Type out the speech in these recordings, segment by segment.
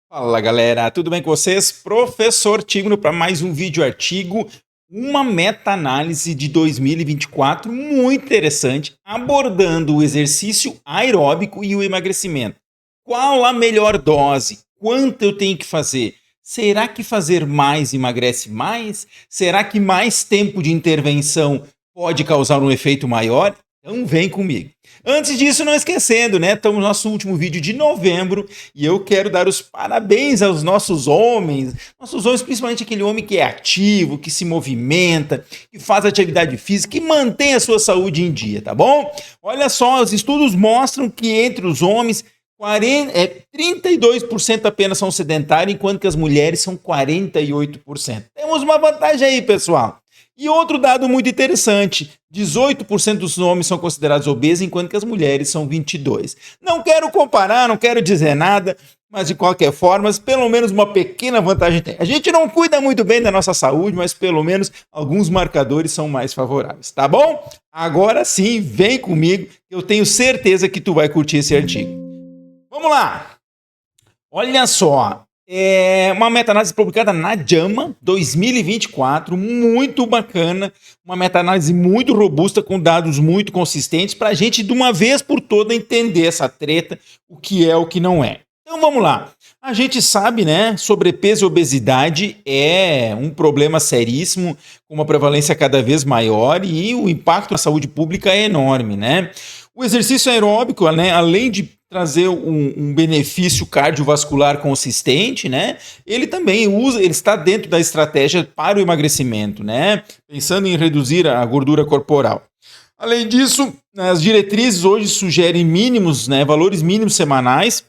Fala galera, tudo bem com vocês? Professor Tigno para mais um vídeo artigo, uma meta-análise de 2024 muito interessante, abordando o exercício aeróbico e o emagrecimento. Qual a melhor dose? Quanto eu tenho que fazer? Será que fazer mais emagrece mais? Será que mais tempo de intervenção pode causar um efeito maior? Então vem comigo. Antes disso, não esquecendo, né? Estamos no nosso último vídeo de novembro e eu quero dar os parabéns aos nossos homens, principalmente aquele homem que é ativo, que se movimenta, que faz atividade física, que mantém a sua saúde em dia, tá bom? Olha só, os estudos mostram que entre os homens 32% apenas são sedentários, enquanto que as mulheres são 48%. Temos uma vantagem aí, pessoal. E outro dado muito interessante, 18% dos homens são considerados obesos, enquanto que as mulheres são 22%. Não quero comparar, não quero dizer nada, mas de qualquer forma, pelo menos uma pequena vantagem tem. A gente não cuida muito bem da nossa saúde, mas pelo menos alguns marcadores são mais favoráveis, tá bom? Agora sim, vem comigo, eu tenho certeza que tu vai curtir esse artigo. Vamos lá! Olha só, é uma meta-análise publicada na JAMA 2024, muito bacana, uma meta-análise muito robusta, com dados muito consistentes, para a gente, de uma vez por toda, entender essa treta, o que é, o que não é. Então vamos lá. A gente sabe, né, sobrepeso e obesidade é um problema seríssimo, com uma prevalência cada vez maior e o impacto na saúde pública é enorme, né? O exercício aeróbico, né, além de trazer um benefício cardiovascular consistente, né? Ele também ele está dentro da estratégia para o emagrecimento, né? Pensando em reduzir a gordura corporal. Além disso, as diretrizes hoje sugerem mínimos, né, valores mínimos semanais,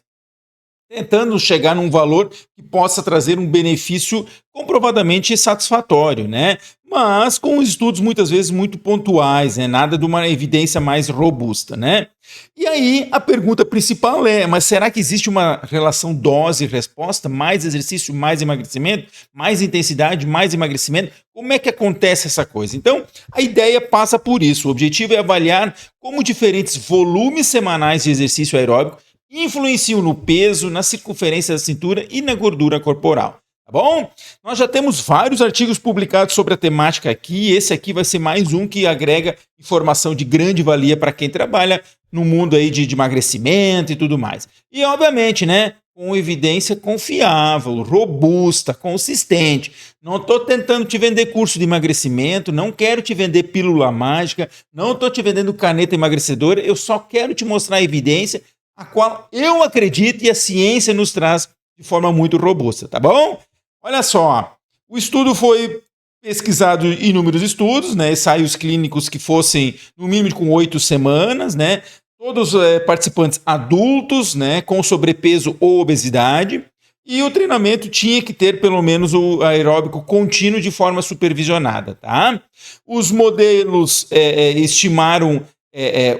tentando chegar num valor que possa trazer um benefício comprovadamente satisfatório, né? Mas com estudos muitas vezes muito pontuais, né? Nada de uma evidência mais robusta, né? E aí a pergunta principal é, mas será que existe uma relação dose-resposta? Mais exercício, mais emagrecimento? Mais intensidade, mais emagrecimento? Como é que acontece essa coisa? Então, a ideia passa por isso. O objetivo é avaliar como diferentes volumes semanais de exercício aeróbico influenciam no peso, na circunferência da cintura e na gordura corporal. Tá bom? Nós já temos vários artigos publicados sobre a temática aqui. Esse aqui vai ser mais um que agrega informação de grande valia para quem trabalha no mundo aí de emagrecimento e tudo mais. E, obviamente, né, com evidência confiável, robusta, consistente. Não estou tentando te vender curso de emagrecimento, não quero te vender pílula mágica, não estou te vendendo caneta emagrecedora, eu só quero te mostrar a evidência a qual eu acredito e a ciência nos traz de forma muito robusta, tá bom? Olha só, o estudo foi pesquisado em inúmeros estudos, né, ensaios clínicos que fossem no mínimo com 8 semanas, né, todos participantes adultos, né, com sobrepeso ou obesidade, e o treinamento tinha que ter pelo menos o aeróbico contínuo de forma supervisionada, tá? Os modelos estimaram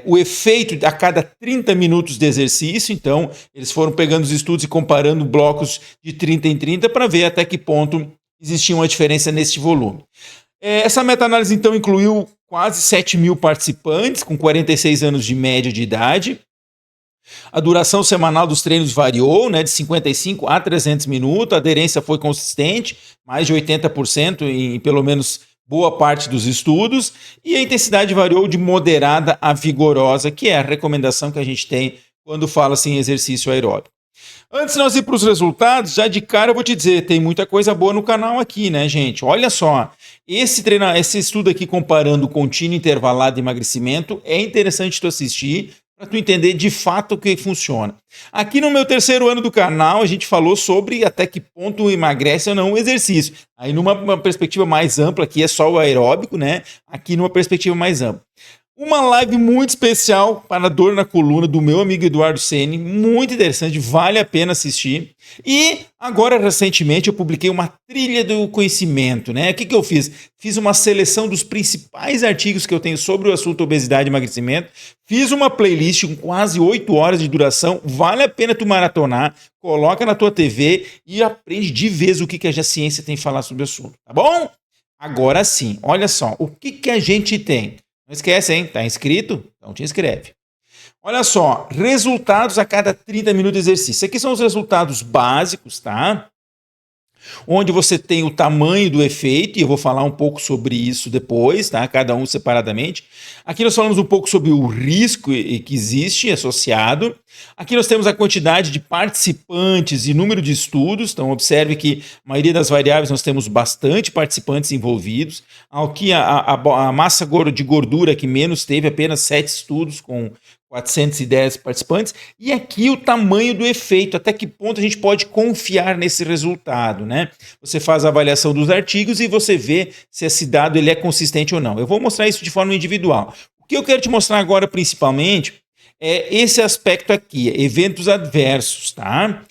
o efeito a cada 30 minutos de exercício, então eles foram pegando os estudos e comparando blocos de 30 em 30 para ver até que ponto existia uma diferença neste volume. Essa meta-análise então incluiu quase 7.000 participantes com 46 anos de média de idade. A duração semanal dos treinos variou, né, de 55 a 300 minutos, a aderência foi consistente, mais de 80% em pelo menos boa parte dos estudos, e a intensidade variou de moderada a vigorosa, que é a recomendação que a gente tem quando fala assim em exercício aeróbico. Antes de nós ir para os resultados, já de cara eu vou te dizer, tem muita coisa boa no canal aqui, né, gente? Olha só, esse estudo aqui comparando contínuo intervalado e emagrecimento é interessante tu assistir, para tu entender de fato o que funciona. Aqui no meu terceiro ano do canal, a gente falou sobre até que ponto emagrece ou não o exercício. Aí numa perspectiva mais ampla, aqui é só o aeróbico, né? Aqui numa perspectiva mais ampla. Uma live muito especial para a dor na coluna do meu amigo Eduardo Ceni, muito interessante, vale a pena assistir. E agora, recentemente, eu publiquei uma trilha do conhecimento, né? O que eu fiz? Fiz uma seleção dos principais artigos que eu tenho sobre o assunto obesidade e emagrecimento, fiz uma playlist com quase 8 horas de duração, vale a pena tu maratonar, coloca na tua TV e aprende de vez o que a ciência tem a falar sobre o assunto, tá bom? Agora sim, olha só, o que a gente tem? Não esquece, hein? Tá inscrito? Então te inscreve. Olha só, resultados a cada 30 minutos de exercício. Aqui são os resultados básicos, tá? Onde você tem o tamanho do efeito, e eu vou falar um pouco sobre isso depois, tá? Cada um separadamente. Aqui nós falamos um pouco sobre o risco que existe associado. Aqui nós temos a quantidade de participantes e número de estudos. Então, observe que a maioria das variáveis nós temos bastante participantes envolvidos. Aqui a massa de gordura que menos teve, apenas 7 estudos com 410 participantes, e aqui o tamanho do efeito, até que ponto a gente pode confiar nesse resultado, né? Você faz a avaliação dos artigos e você vê se esse dado ele é consistente ou não. Eu vou mostrar isso de forma individual. O que eu quero te mostrar agora, principalmente, é esse aspecto aqui, eventos adversos, tá?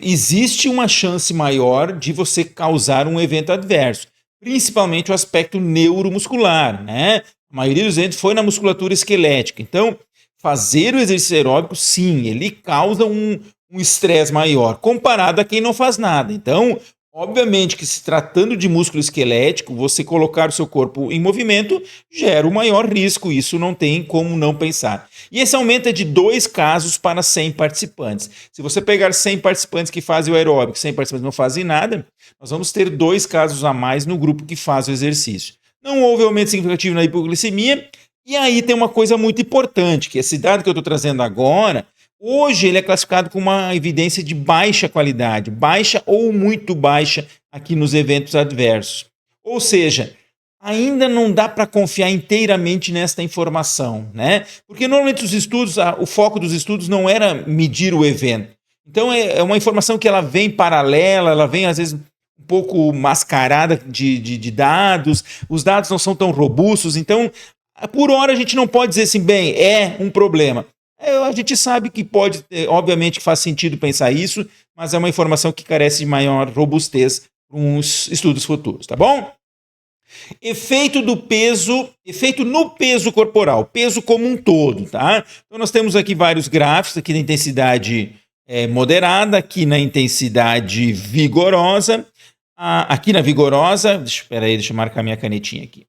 Existe uma chance maior de você causar um evento adverso, principalmente o aspecto neuromuscular, né? A maioria dos eventos foi na musculatura esquelética. Então, fazer o exercício aeróbico, sim, ele causa um estresse maior, comparado a quem não faz nada. Então, obviamente que se tratando de músculo esquelético, você colocar o seu corpo em movimento gera o maior risco, isso não tem como não pensar. E esse aumento é de 2 casos para 100 participantes. Se você pegar 100 participantes que fazem o aeróbico, 100 participantes que não fazem nada, nós vamos ter 2 casos a mais no grupo que faz o exercício. Não houve aumento significativo na hipoglicemia, e aí tem uma coisa muito importante, que esse dado que eu estou trazendo agora, hoje ele é classificado com uma evidência de baixa qualidade, baixa ou muito baixa aqui nos eventos adversos. Ou seja, ainda não dá para confiar inteiramente nesta informação, né? Porque normalmente os estudos, o foco dos estudos não era medir o evento. Então é uma informação que ela vem paralela, ela vem às vezes um pouco mascarada de dados, os dados não são tão robustos, então, por hora a gente não pode dizer assim, bem, é um problema. A gente sabe que pode, obviamente faz sentido pensar isso, mas é uma informação que carece de maior robustez para uns estudos futuros, tá bom? Efeito do peso, efeito no peso corporal, peso como um todo, tá? Então nós temos aqui vários gráficos, aqui na intensidade moderada, aqui na intensidade vigorosa. Aqui na vigorosa, deixa eu marcar minha canetinha aqui.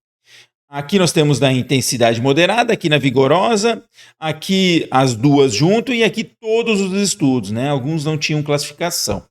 Aqui nós temos da intensidade moderada, aqui na vigorosa, aqui as duas junto e aqui todos os estudos, né? Alguns não tinham classificação.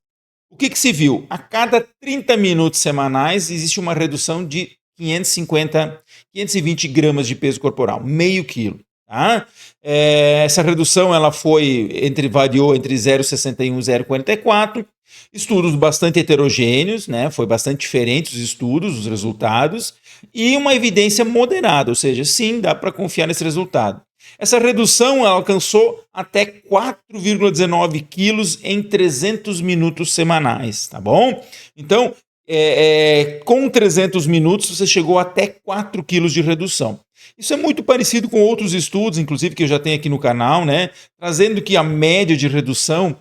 O que se viu? A cada 30 minutos semanais existe uma redução de 520 gramas de peso corporal, meio quilo. Tá? Essa redução ela variou entre 0,61 e 0,44. Estudos bastante heterogêneos, né? Foi bastante diferente os estudos, os resultados, e uma evidência moderada, ou seja, sim, dá para confiar nesse resultado. Essa redução alcançou até 4,19 quilos em 300 minutos semanais, tá bom? Então, com 300 minutos, você chegou até 4 quilos de redução. Isso é muito parecido com outros estudos, inclusive, que eu já tenho aqui no canal, né? Trazendo que a média de redução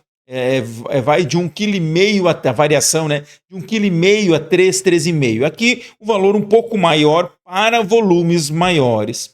vai de 1,5 kg até a variação, né? De 1,5 kg a 3,5 kg. Aqui o valor um pouco maior para volumes maiores.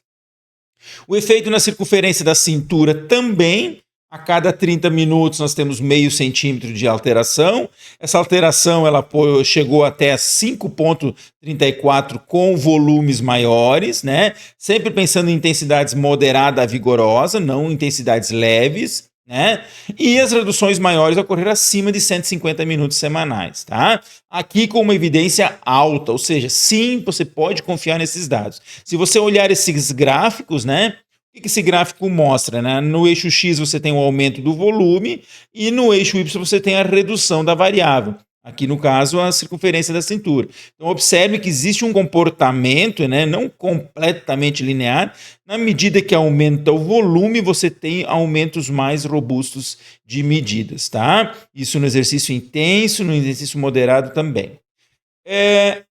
O efeito na circunferência da cintura também. A cada 30 minutos nós temos meio centímetro de alteração. Essa alteração ela chegou até 5,34 com volumes maiores, né? Sempre pensando em intensidades moderada a vigorosa, não intensidades leves, né? E as reduções maiores ocorreram acima de 150 minutos semanais, tá? Aqui com uma evidência alta, ou seja, sim, você pode confiar nesses dados. Se você olhar esses gráficos, né? O que esse gráfico mostra, né? No eixo X você tem o aumento do volume e no eixo Y você tem a redução da variável. Aqui, no caso, a circunferência da cintura. Então, observe que existe um comportamento, né, não completamente linear. Na medida que aumenta o volume, você tem aumentos mais robustos de medidas, tá? Isso no exercício intenso, no exercício moderado também.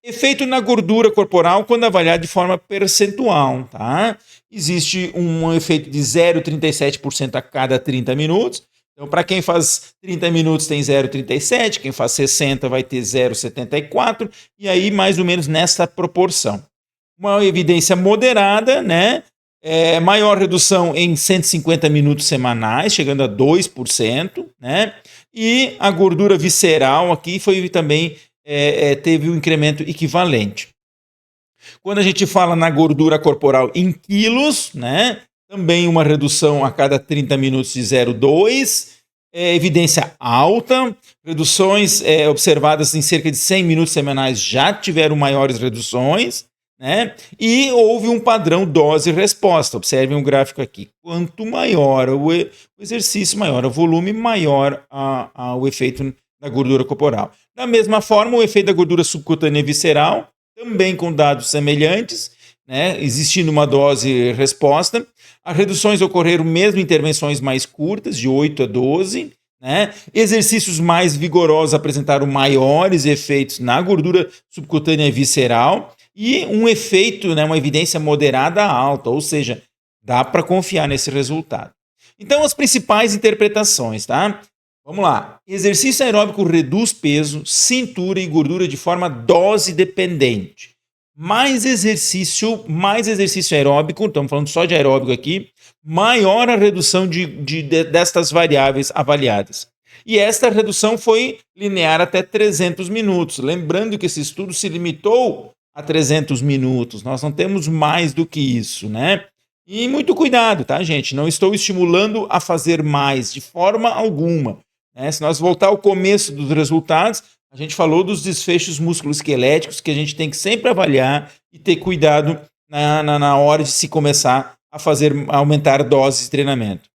Efeito na gordura corporal quando avaliado de forma percentual, tá? Existe um efeito de 0,37% a cada 30 minutos. Então, para quem faz 30 minutos tem 0,37, quem faz 60 vai ter 0,74, e aí mais ou menos nessa proporção. Uma evidência moderada, né? Maior redução em 150 minutos semanais, chegando a 2%, né? E a gordura visceral aqui foi também teve um incremento equivalente. Quando a gente fala na gordura corporal em quilos, né? também uma redução a cada 30 minutos de 0,2, evidência alta, reduções observadas em cerca de 100 minutos semanais já tiveram maiores reduções, né? E houve um padrão dose-resposta. Observem o gráfico aqui. Quanto maior o exercício, maior o volume, maior o efeito da gordura corporal. Da mesma forma, o efeito da gordura subcutânea visceral, também com dados semelhantes, né? Existindo uma dose-resposta. As reduções ocorreram mesmo em intervenções mais curtas, de 8 a 12. Né? Exercícios mais vigorosos apresentaram maiores efeitos na gordura subcutânea visceral e um efeito, né, uma evidência moderada a alta, ou seja, dá para confiar nesse resultado. Então, as principais interpretações, tá? Vamos lá. Exercício aeróbico reduz peso, cintura e gordura de forma dose dependente. Mais exercício aeróbico, estamos falando só de aeróbico aqui, maior a redução destas variáveis avaliadas. E esta redução foi linear até 300 minutos. Lembrando que esse estudo se limitou a 300 minutos. Nós não temos mais do que isso, né? E muito cuidado, tá, gente? Não estou estimulando a fazer mais de forma alguma. Né? Se nós voltar ao começo dos resultados, a gente falou dos desfechos musculoesqueléticos que a gente tem que sempre avaliar e ter cuidado na hora de se começar a aumentar doses de treinamento.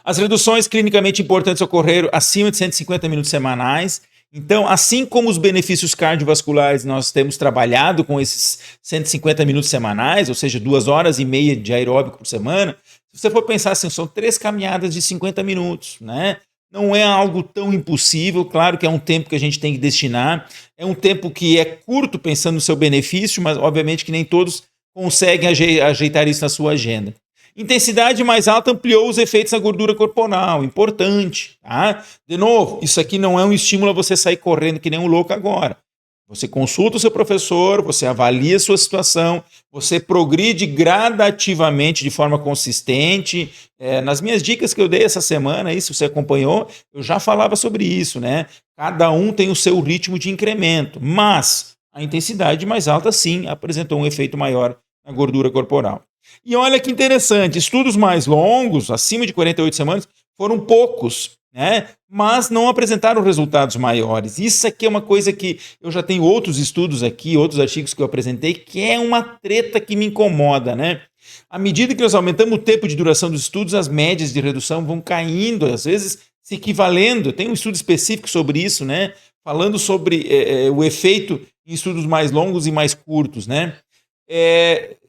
As reduções clinicamente importantes ocorreram acima de 150 minutos semanais. Então, assim como os benefícios cardiovasculares, nós temos trabalhado com esses 150 minutos semanais, ou seja, 2 horas e meia de aeróbico por semana. Se você for pensar assim, são 3 caminhadas de 50 minutos, né? Não é algo tão impossível, claro que é um tempo que a gente tem que destinar, é um tempo que é curto pensando no seu benefício, mas obviamente que nem todos conseguem ajeitar isso na sua agenda. Intensidade mais alta ampliou os efeitos na gordura corporal, importante, tá? De novo, isso aqui não é um estímulo a você sair correndo que nem um louco agora. Você consulta o seu professor, você avalia a sua situação, você progride gradativamente de forma consistente. Nas minhas dicas que eu dei essa semana, aí, se você acompanhou, eu já falava sobre isso, né? Cada um tem o seu ritmo de incremento, mas a intensidade mais alta, sim, apresentou um efeito maior na gordura corporal. E olha que interessante, estudos mais longos, acima de 48 semanas, foram poucos, né? Mas não apresentaram resultados maiores. Isso aqui é uma coisa que eu já tenho outros estudos aqui, outros artigos que eu apresentei, que é uma treta que me incomoda, né? À medida que nós aumentamos o tempo de duração dos estudos, as médias de redução vão caindo, às vezes se equivalendo. Tem um estudo específico sobre isso, né? Falando sobre o efeito em estudos mais longos e mais curtos, né?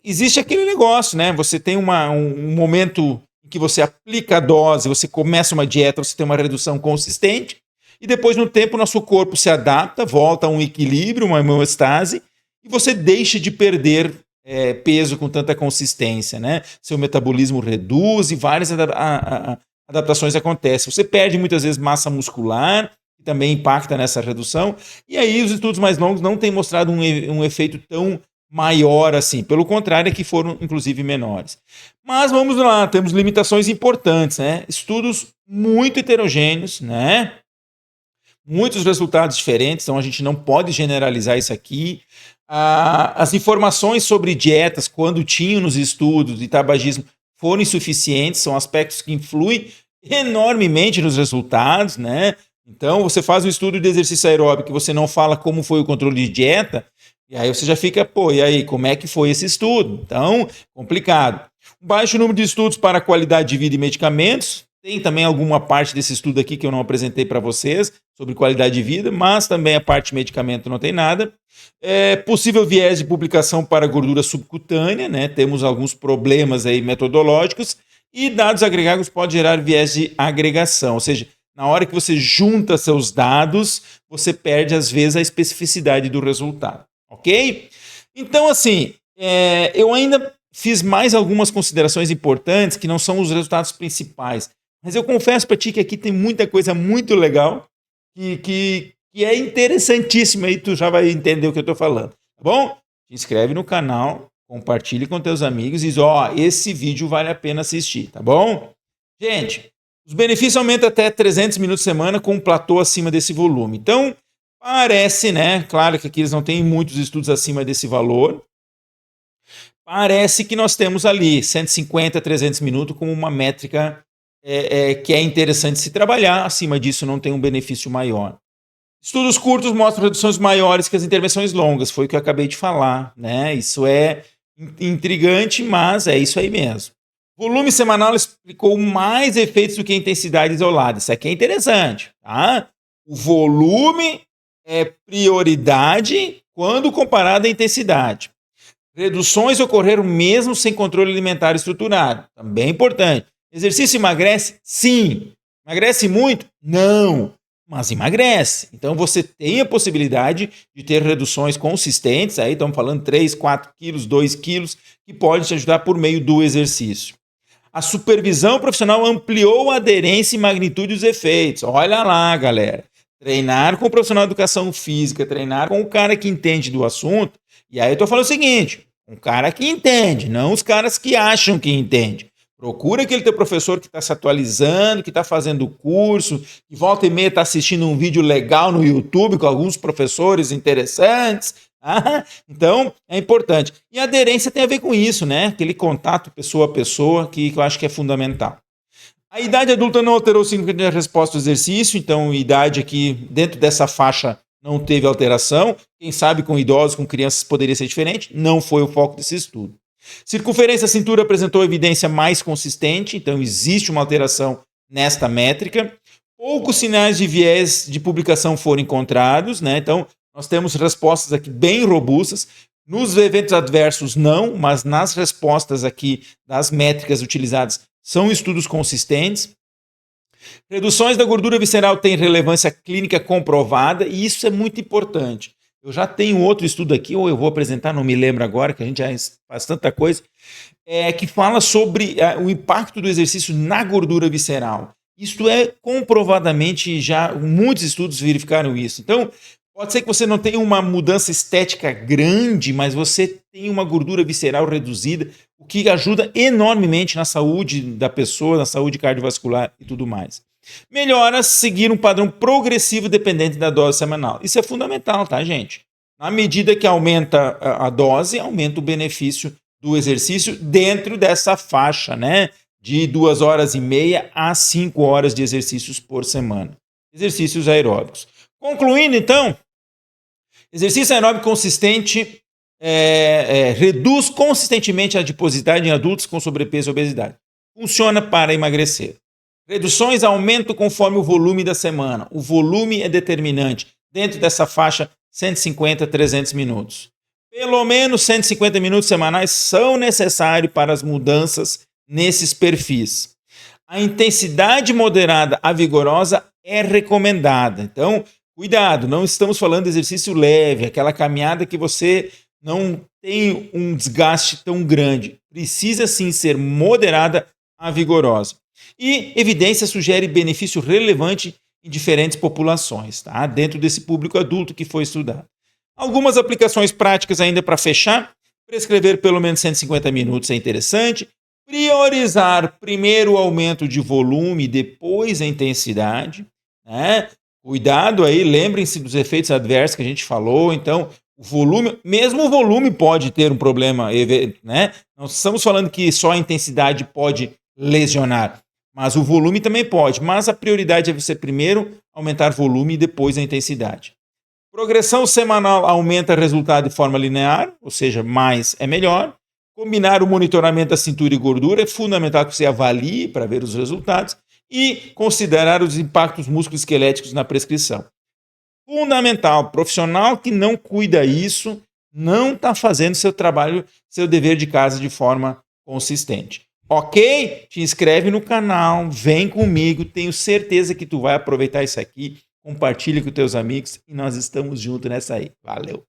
Existe aquele negócio, né? Você tem um momento em que você aplica a dose, você começa uma dieta, você tem uma redução consistente, e depois, no tempo, nosso corpo se adapta, volta a um equilíbrio, uma homeostase, e você deixa de perder peso com tanta consistência, né? Seu metabolismo reduz e várias adaptações acontecem. Você perde muitas vezes massa muscular, que também impacta nessa redução, e aí os estudos mais longos não têm mostrado um efeito tão maior assim, pelo contrário, é que foram inclusive menores. Mas vamos lá, temos limitações importantes, né? Estudos muito heterogêneos, né? Muitos resultados diferentes, então a gente não pode generalizar isso aqui. As informações sobre dietas, quando tinham nos estudos de tabagismo, foram insuficientes, são aspectos que influem enormemente nos resultados, né? Então, você faz um estudo de exercício aeróbico e você não fala como foi o controle de dieta, e aí você já fica, e aí, como é que foi esse estudo? Então, complicado. Baixo número de estudos para qualidade de vida e medicamentos. Tem também alguma parte desse estudo aqui que eu não apresentei para vocês, sobre qualidade de vida, mas também a parte de medicamento não tem nada. Possível viés de publicação para gordura subcutânea, né? Temos alguns problemas aí metodológicos, e dados agregados podem gerar viés de agregação, ou seja, na hora que você junta seus dados, você perde, às vezes, a especificidade do resultado. Ok? Então, assim, eu ainda fiz mais algumas considerações importantes que não são os resultados principais. Mas eu confesso para ti que aqui tem muita coisa muito legal que é interessantíssima e tu já vai entender o que eu estou falando. Tá bom? Se inscreve no canal, compartilhe com teus amigos e diz, esse vídeo vale a pena assistir, tá bom? Gente, os benefícios aumentam até 300 minutos por semana com um platô acima desse volume. Então, parece, né? Claro que aqui eles não têm muitos estudos acima desse valor. parece que nós temos ali 150, 300 minutos como uma métrica que é interessante se trabalhar. Acima disso não tem um benefício maior. Estudos curtos mostram reduções maiores que as intervenções longas, foi o que eu acabei de falar, né? Isso é intrigante, mas é isso aí mesmo. Volume semanal explicou mais efeitos do que a intensidade isolada. Isso aqui é interessante, tá? O volume é prioridade quando comparado à intensidade. Reduções ocorreram mesmo sem controle alimentar estruturado. Também é importante. Exercício emagrece? Sim. Emagrece muito? Não. Mas emagrece. Então você tem a possibilidade de ter reduções consistentes, aí estamos falando 3, 4 quilos, 2 quilos, que pode te ajudar por meio do exercício. A supervisão profissional ampliou a aderência e magnitude dos efeitos. Olha lá, galera. Treinar com o profissional de educação física, treinar com o cara que entende do assunto. E aí eu estou falando o seguinte, um cara que entende, não os caras que acham que entende. Procura aquele teu professor que está se atualizando, que está fazendo curso, que volta e meia está assistindo um vídeo legal no YouTube com alguns professores interessantes. Então, é importante. E a aderência tem a ver com isso, né? Aquele contato pessoa a pessoa que eu acho que é fundamental. A idade adulta não alterou significativamente a resposta do exercício, então idade aqui dentro dessa faixa não teve alteração. Quem sabe com idosos, com crianças poderia ser diferente, não foi o foco desse estudo. Circunferência da cintura apresentou evidência mais consistente, então existe uma alteração nesta métrica. Poucos sinais de viés de publicação foram encontrados, né? Então nós temos respostas aqui bem robustas. Nos eventos adversos não, mas nas respostas aqui das métricas utilizadas são estudos consistentes. Reduções da gordura visceral têm relevância clínica comprovada e isso é muito importante. Eu já tenho outro estudo aqui, ou eu vou apresentar, não me lembro agora, que a gente já faz tanta coisa, que fala sobre o impacto do exercício na gordura visceral. Isto é comprovadamente, já muitos estudos verificaram isso. Então, pode ser que você não tenha uma mudança estética grande, mas você tem uma gordura visceral reduzida, o que ajuda enormemente na saúde da pessoa, na saúde cardiovascular e tudo mais. Melhora seguir um padrão progressivo dependente da dose semanal. Isso é fundamental, tá, gente? Na medida que aumenta a dose, aumenta o benefício do exercício dentro dessa faixa, né? De 2 horas e meia a 5 horas de exercícios por semana. Exercícios aeróbicos. Concluindo, então, exercício aeróbico consistente reduz consistentemente a adiposidade em adultos com sobrepeso e obesidade. Funciona para emagrecer. Reduções aumentam conforme o volume da semana. O volume é determinante. Dentro dessa faixa, 150 a 300 minutos. Pelo menos 150 minutos semanais são necessários para as mudanças nesses perfis. A intensidade moderada a vigorosa é recomendada. Então, cuidado, não estamos falando de exercício leve, aquela caminhada que você não tem um desgaste tão grande. Precisa sim ser moderada a vigorosa. E evidência sugere benefício relevante em diferentes populações, tá? Dentro desse público adulto que foi estudado. Algumas aplicações práticas ainda para fechar. Prescrever pelo menos 150 minutos é interessante. Priorizar primeiro o aumento de volume, depois a intensidade, né? Cuidado aí, lembrem-se dos efeitos adversos que a gente falou. Então, o volume, mesmo o volume pode ter um problema, né? Não estamos falando que só a intensidade pode lesionar, mas o volume também pode. Mas a prioridade é você primeiro aumentar volume e depois a intensidade. Progressão semanal aumenta o resultado de forma linear, ou seja, mais é melhor. Combinar o monitoramento da cintura e gordura é fundamental que você avalie para ver os resultados e considerar os impactos musculoesqueléticos na prescrição. Fundamental, profissional que não cuida isso não está fazendo seu trabalho, seu dever de casa de forma consistente. Ok? Te inscreve no canal, vem comigo, tenho certeza que tu vai aproveitar isso aqui, compartilha com teus amigos e nós estamos juntos nessa aí. Valeu!